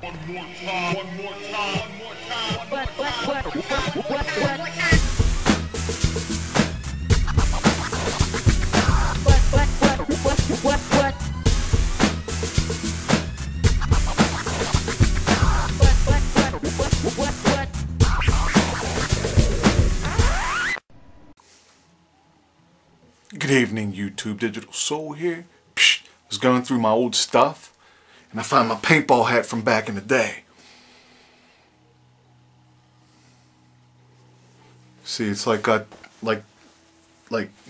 One more time, one more time, one more time, one more time, What? one more time. Good evening, YouTube. Digital Soul here. Psh, was going through my old stuff, and I found my paintball hat from back in the day. See, it's like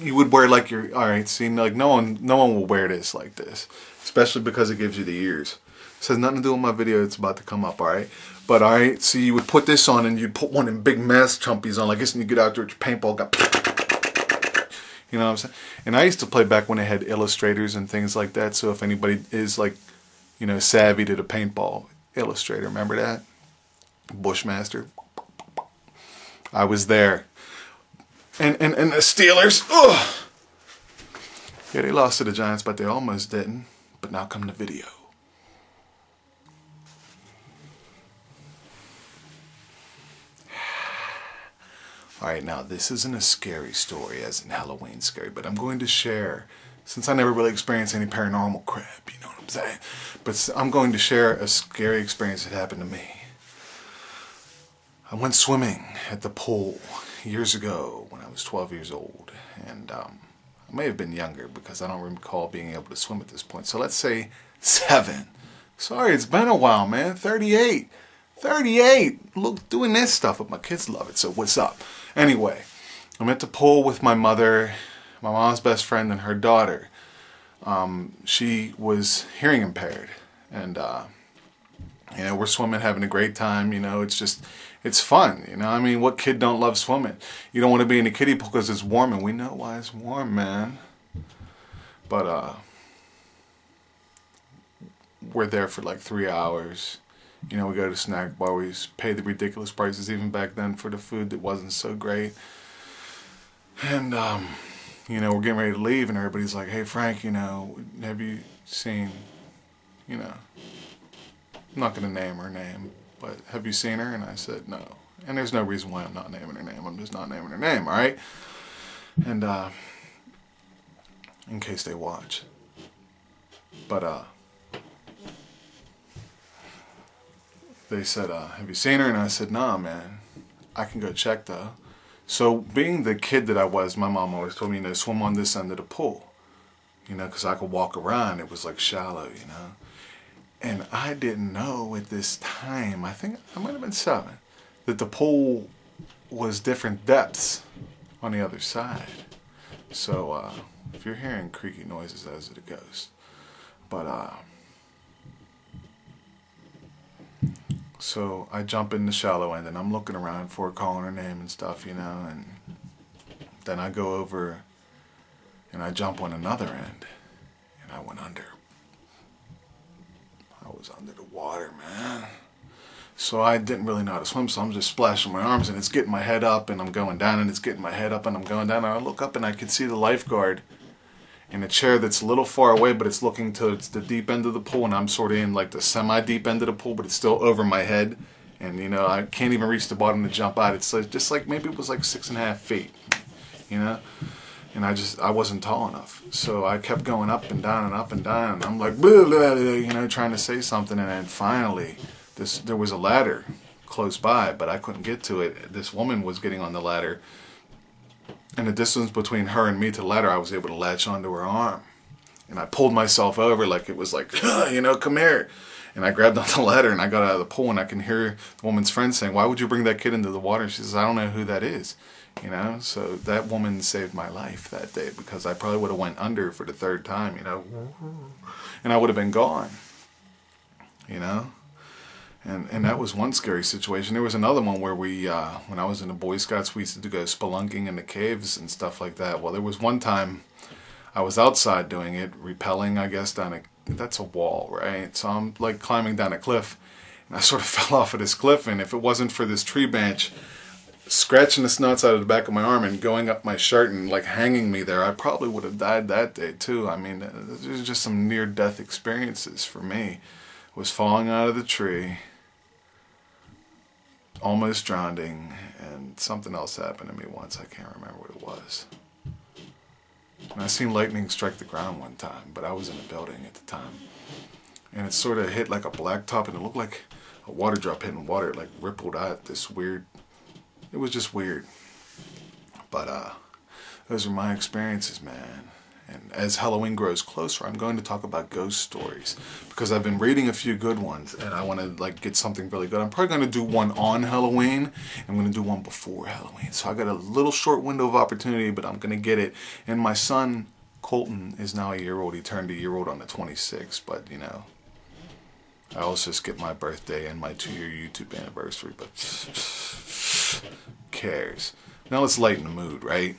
you would wear like your. All right, see, like no one will wear this like this, especially because it gives you the ears. This has nothing to do with my video. It's about to come up. All right, but all right. So you would put this on, and you'd put one of them big mask chumpies on, like this, and you get out there with your paintball gun. You know what I'm saying? And I used to play back when they had illustrators and things like that. So if anybody is like, you know, savvy to the paintball illustrator, remember that? Bushmaster. I was there. And the Steelers, ugh. Yeah, they lost to the Giants, but they almost didn't. But now come the video. Alright, now this isn't a scary story as in Halloween scary, but I'm going to share, since I never really experienced any paranormal crap, you know what I'm saying? But I'm going to share a scary experience that happened to me. I went swimming at the pool years ago when I was 12 years old, and I may have been younger because I don't recall being able to swim at this point. So let's say 7. Sorry, it's been a while, man. 38. 38! Look, doing this stuff, but my kids love it, so what's up? Anyway, I'm at the pool with my mother, my mom's best friend, and her daughter. She was hearing impaired, and you know, we're swimming, having a great time. You know, it's fun. You know, I mean, what kid don't love swimming? You don't want to be in the kiddie pool because it's warm, and we know why it's warm, man. But we're there for like 3 hours. You know, we go to the snack bar, we pay the ridiculous prices even back then for the food that wasn't so great. And, you know, we're getting ready to leave and everybody's like, hey Frank, you know, have you seen, you know, I'm not going to name her name, but have you seen her? And I said, no. And there's no reason why I'm not naming her name, I'm just not naming her name, alright? And, in case they watch. But, they said, have you seen her? And I said, nah, man. I can go check, though. So, being the kid that I was, my mom always told me, you know, swim on this end of the pool. You know, because I could walk around. It was, like, shallow, you know. And I didn't know at this time, I think I might have been 7, that the pool was different depths on the other side. So, if you're hearing creaky noises, those are the ghosts. But, so I jump in the shallow end and I'm looking around for her, calling her name and stuff, you know, and then I go over and I jump on another end and I went under. I was under the water, man. So I didn't really know how to swim, so I'm just splashing my arms and it's getting my head up and I'm going down and it's getting my head up and I'm going down and I look up and I can see the lifeguard in a chair that's a little far away, but it's looking towards the deep end of the pool, and I'm sort of in like the semi-deep end of the pool, but it's still over my head, and you know, I can't even reach the bottom to jump out. It's like, just like, maybe it was like 6.5 feet, you know, and I wasn't tall enough, so I kept going up and down and up and down, and I'm like, blah, blah, blah, you know, trying to say something, and then finally, there was a ladder close by, but I couldn't get to it. This woman was getting on the ladder, and the distance between her and me to the ladder, I was able to latch onto her arm. And I pulled myself over like it was like, you know, come here. And I grabbed onto the ladder and I got out of the pool and I can hear the woman's friend saying, why would you bring that kid into the water? She says, I don't know who that is. You know, so that woman saved my life that day because I probably would have went under for the 3rd time, you know. And I would have been gone, you know. And that was one scary situation. There was another one where we, when I was in the Boy Scouts, we used to go spelunking in the caves and stuff like that. Well, there was one time I was outside doing it, rappelling, I guess, down that's a wall, right? So I'm like climbing down a cliff, and I sort of fell off of this cliff, and if it wasn't for this tree branch scratching the snots out of the back of my arm and going up my shirt and like hanging me there, I probably would have died that day too. I mean, there's just some near-death experiences for me was falling out of the tree, almost drowning, and something else happened to me once. I can't remember what it was. And I seen lightning strike the ground one time, but I was in a building at the time. And it sort of hit like a blacktop, and it looked like a water drop hitting water. It like rippled out this weird, it was just weird. But those are my experiences, man. And as Halloween grows closer, I'm going to talk about ghost stories, because I've been reading a few good ones, and I want to like get something really good. I'm probably going to do one on Halloween, and I'm going to do one before Halloween. So I got a little short window of opportunity, but I'm going to get it. And my son Colton is now a year old. He turned a year old on the 26th, but you know, I also skipped my birthday and my 2-year YouTube anniversary, but who cares? Now let's lighten the mood, right?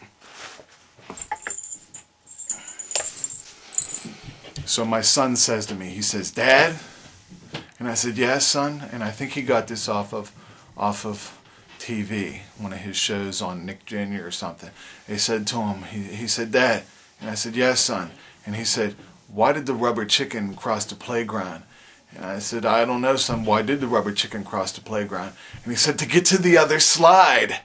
So my son says to me, he says, "Dad?" And I said, "Yes, son." And I think he got this off of TV, one of his shows on Nick Jr. or something. They said to him, he said, "Dad." And I said, "Yes, son." And he said, "Why did the rubber chicken cross the playground?" And I said, "I don't know, son. Why did the rubber chicken cross the playground?" And he said, "To get to the other slide."